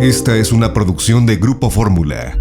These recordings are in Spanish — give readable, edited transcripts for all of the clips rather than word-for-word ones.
Esta es una producción de Grupo Fórmula.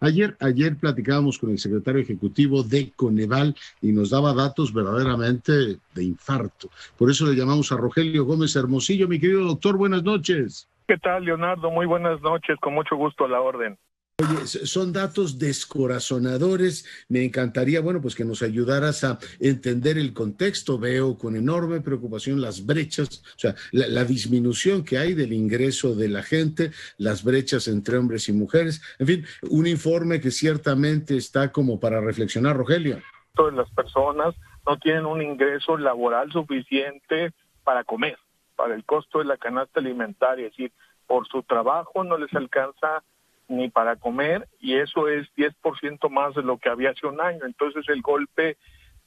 Ayer platicábamos con el secretario ejecutivo de Coneval y nos daba datos verdaderamente de infarto. Por eso le llamamos a Rogelio Gómez Hermosillo. Mi querido doctor, buenas noches. ¿Qué tal, Leonardo? Muy buenas noches, con mucho gusto a la orden. Oye, son datos descorazonadores. Me encantaría, pues que nos ayudaras a entender el contexto. Veo con enorme preocupación las brechas, o sea, la disminución que hay del ingreso de la gente, las brechas entre hombres y mujeres. En fin, un informe que ciertamente está como para reflexionar, Rogelio. Todas las personas no tienen un ingreso laboral suficiente para comer, para el costo de la canasta alimentaria, es decir, por su trabajo no les alcanza ni para comer, y eso es 10% más de lo que había hace un año. Entonces el golpe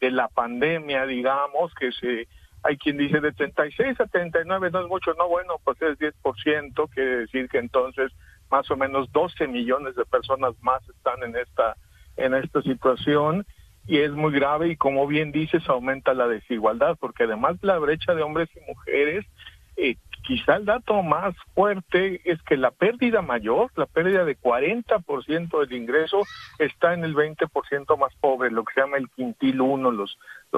de la pandemia, digamos, hay quien dice de 36 a 39 no es mucho, no, bueno, pues es 10%, quiere decir que entonces más o menos 12 millones de personas más están en esta situación, y es muy grave, y como bien dices, aumenta la desigualdad, porque además la brecha de hombres y mujeres, quizá el dato más fuerte es que la pérdida mayor, la pérdida de 40% del ingreso, está en el 20% más pobre, lo que se llama el quintil 1, los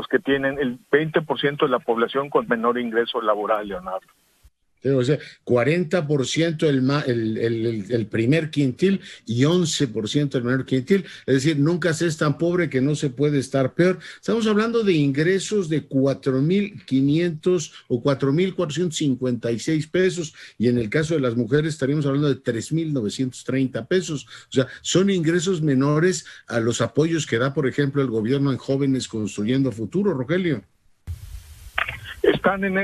que tienen el 20% de la población con menor ingreso laboral, Leonardo. O sea, 40% el primer quintil y 11% el menor quintil. Es decir, nunca se es tan pobre que no se puede estar peor. Estamos hablando de ingresos de 4,500 o 4,456 pesos, y en el caso de las mujeres estaríamos hablando de 3,930 pesos. O sea, son ingresos menores a los apoyos que da, por ejemplo, el gobierno en Jóvenes Construyendo Futuro, Rogelio. Están en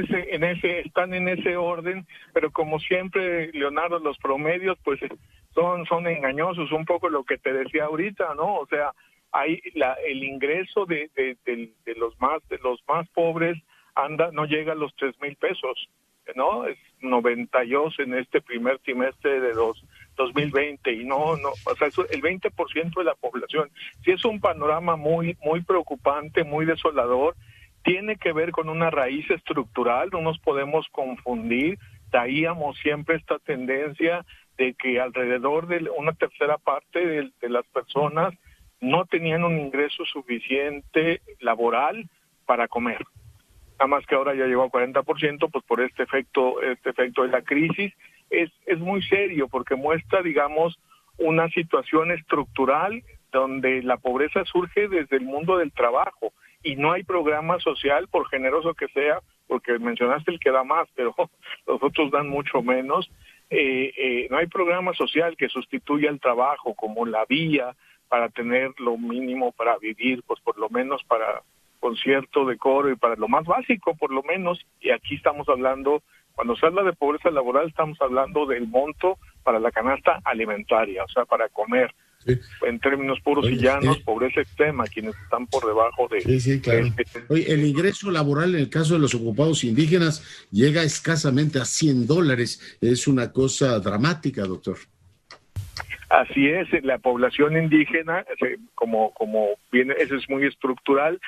ese orden, pero como siempre, Leonardo, los promedios pues son engañosos, un poco lo que te decía ahorita, ¿no? O sea, hay el ingreso de los más pobres no llega a los 3,000 pesos, ¿no? Es 92 en este primer trimestre de 2020, y no, o sea, eso, el 20% de la población. Sí, es un panorama muy preocupante, muy desolador. Tiene que ver con una raíz estructural, no nos podemos confundir. Traíamos siempre esta tendencia de que alrededor de una tercera parte de las personas no tenían un ingreso suficiente laboral para comer. Nada más que ahora ya llegó a 40%, pues por este efecto de la crisis. Es muy serio porque muestra, digamos, una situación estructural donde la pobreza surge desde el mundo del trabajo. Y no hay programa social, por generoso que sea, porque mencionaste el que da más, pero los otros dan mucho menos. No hay programa social que sustituya el trabajo como la vía para tener lo mínimo para vivir, pues por lo menos con cierto decoro y para lo más básico, por lo menos. Y aquí estamos hablando, cuando se habla de pobreza laboral, estamos hablando del monto para la canasta alimentaria, o sea, para comer. Sí. En términos puros y llanos, pobreza extrema, quienes están por debajo de... Sí, claro. Oye, el ingreso laboral en el caso de los ocupados indígenas llega escasamente a $100. Es una cosa dramática, doctor. Así es, la población indígena, como viene, eso es muy estructural.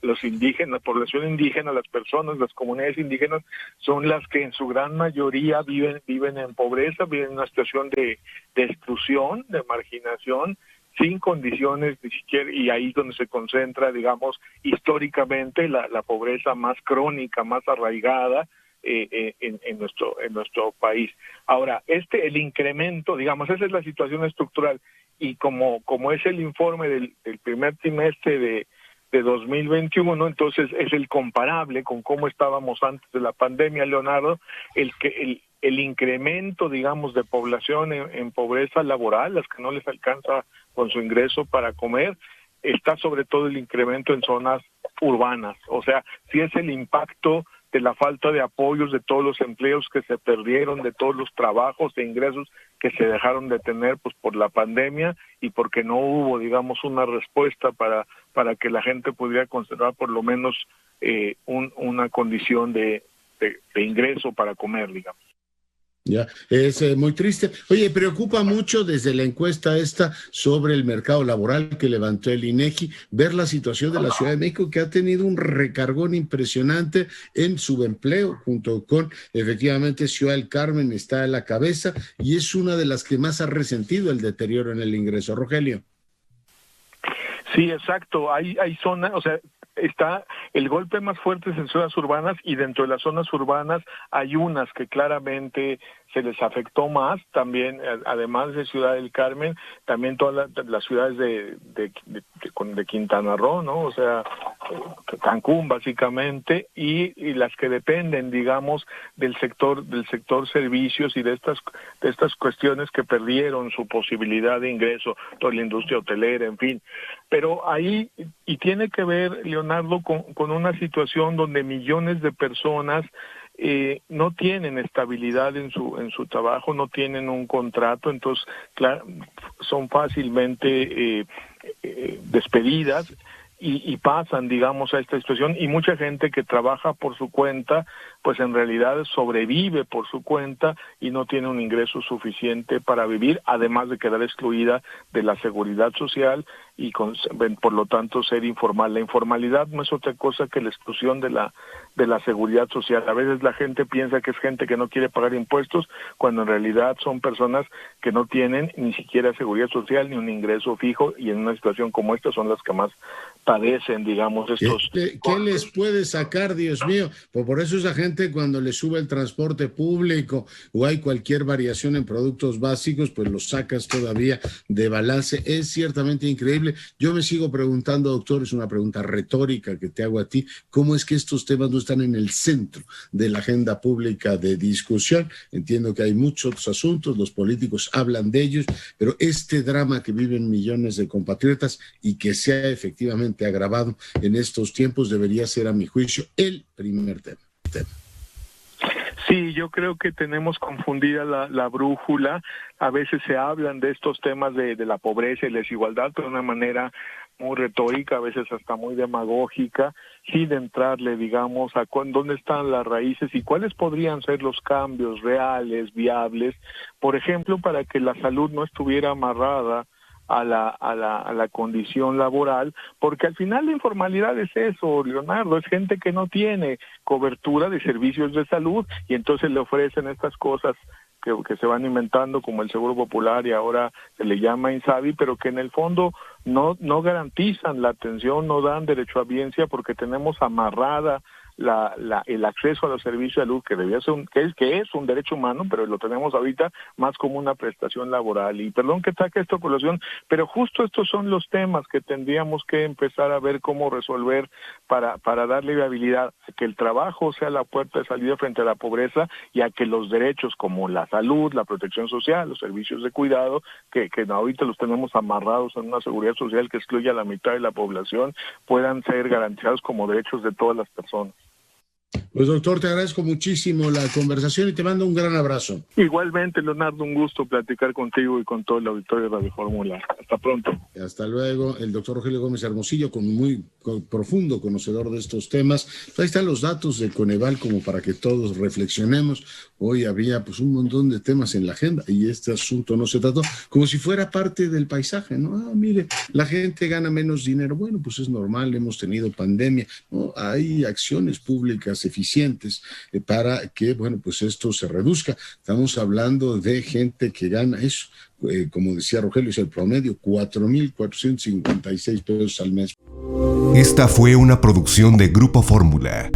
Los indígenas, la población indígena, las personas, las comunidades indígenas son las que en su gran mayoría viven en pobreza, viven en una situación de exclusión, de marginación, sin condiciones ni siquiera, y ahí es donde se concentra, digamos, históricamente la pobreza más crónica, más arraigada en nuestro país. Ahora, el incremento, digamos, esa es la situación estructural, y como es el informe del primer trimestre de 2021, entonces es el comparable con cómo estábamos antes de la pandemia, Leonardo, el incremento, digamos, de población en pobreza laboral, las que no les alcanza con su ingreso para comer, está sobre todo el incremento en zonas urbanas. O sea, sí es el impacto de la falta de apoyos, de todos los empleos que se perdieron, de todos los trabajos e ingresos que se dejaron de tener pues por la pandemia, y porque no hubo, digamos, una respuesta para que la gente pudiera conservar por lo menos una condición de ingreso para comer, digamos. Ya, es muy triste. Oye, preocupa mucho desde la encuesta esta sobre el mercado laboral que levantó el INEGI, ver la situación de la Ciudad de México, que ha tenido un recargón impresionante en subempleo, junto con efectivamente Ciudad del Carmen está a la cabeza y es una de las que más ha resentido el deterioro en el ingreso. Rogelio. Sí, exacto. Hay zonas, o sea, está el golpe más fuerte es en zonas urbanas, y dentro de las zonas urbanas hay unas que claramente se les afectó más, también además de Ciudad del Carmen, también todas las ciudades de Quintana Roo, ¿no? O sea, Cancún básicamente, y las que dependen, digamos, del sector servicios y de estas cuestiones que perdieron su posibilidad de ingreso, toda la industria hotelera, en fin. Pero ahí, y tiene que ver, Leonardo, con una situación donde millones de personas no tienen estabilidad en su trabajo, no tienen un contrato, entonces claro, son fácilmente despedidas y pasan, digamos, a esta situación, y mucha gente que trabaja por su cuenta, pues en realidad sobrevive por su cuenta y no tiene un ingreso suficiente para vivir, además de quedar excluida de la seguridad social y por lo tanto ser informal. La informalidad no es otra cosa que la exclusión de la seguridad social. A veces la gente piensa que es gente que no quiere pagar impuestos, cuando en realidad son personas que no tienen ni siquiera seguridad social ni un ingreso fijo, y en una situación como esta son las que más padecen, digamos, estos... ¿Qué les puede sacar, Dios mío? Pues por eso esa gente, cuando le sube el transporte público o hay cualquier variación en productos básicos, pues los sacas todavía de balance. Es ciertamente increíble. Yo me sigo preguntando, doctor, es una pregunta retórica que te hago a ti, ¿cómo es que estos temas no están en el centro de la agenda pública de discusión? Entiendo que hay muchos otros asuntos, los políticos hablan de ellos, pero este drama que viven millones de compatriotas y que se ha efectivamente agravado en estos tiempos debería ser, a mi juicio, el primer tema. Sí, yo creo que tenemos confundida la brújula. A veces se hablan de estos temas de la pobreza y la desigualdad, pero de una manera muy retórica, a veces hasta muy demagógica, sin entrarle, digamos, a dónde están las raíces y cuáles podrían ser los cambios reales, viables, por ejemplo, para que la salud no estuviera amarrada a la condición laboral, porque al final la informalidad es eso, Leonardo, es gente que no tiene cobertura de servicios de salud y entonces le ofrecen estas cosas que se van inventando como el Seguro Popular y ahora se le llama INSABI, pero que en el fondo no garantizan la atención, no dan derecho a biencia, porque tenemos amarrada el acceso a los servicios de salud, que debía ser que es un derecho humano, pero lo tenemos ahorita más como una prestación laboral. Y perdón que saque esta colación, pero justo estos son los temas que tendríamos que empezar a ver cómo resolver para darle viabilidad, que el trabajo sea la puerta de salida frente a la pobreza, y a que los derechos como la salud, la protección social, los servicios de cuidado, que ahorita los tenemos amarrados en una seguridad social que excluye a la mitad de la población, puedan ser garantizados como derechos de todas las personas. Pues doctor, te agradezco muchísimo la conversación y te mando un gran abrazo. Igualmente, Leonardo, un gusto platicar contigo y con todo el auditorio de Radio Fórmula. Hasta pronto. Hasta luego. El doctor Rogelio Gómez Hermosillo, profundo conocedor de estos temas. Ahí están los datos de Coneval como para que todos reflexionemos. Hoy había pues un montón de temas en la agenda y este asunto no se trató como si fuera parte del paisaje, ¿no? Mire, la gente gana menos dinero. Bueno, pues es normal, hemos tenido pandemia, ¿no? Hay acciones públicas eficientes para que, bueno, pues esto se reduzca. Estamos hablando de gente que gana eso, como decía Rogelio, es el promedio, 4,456 pesos al mes. Esta fue una producción de Grupo Fórmula.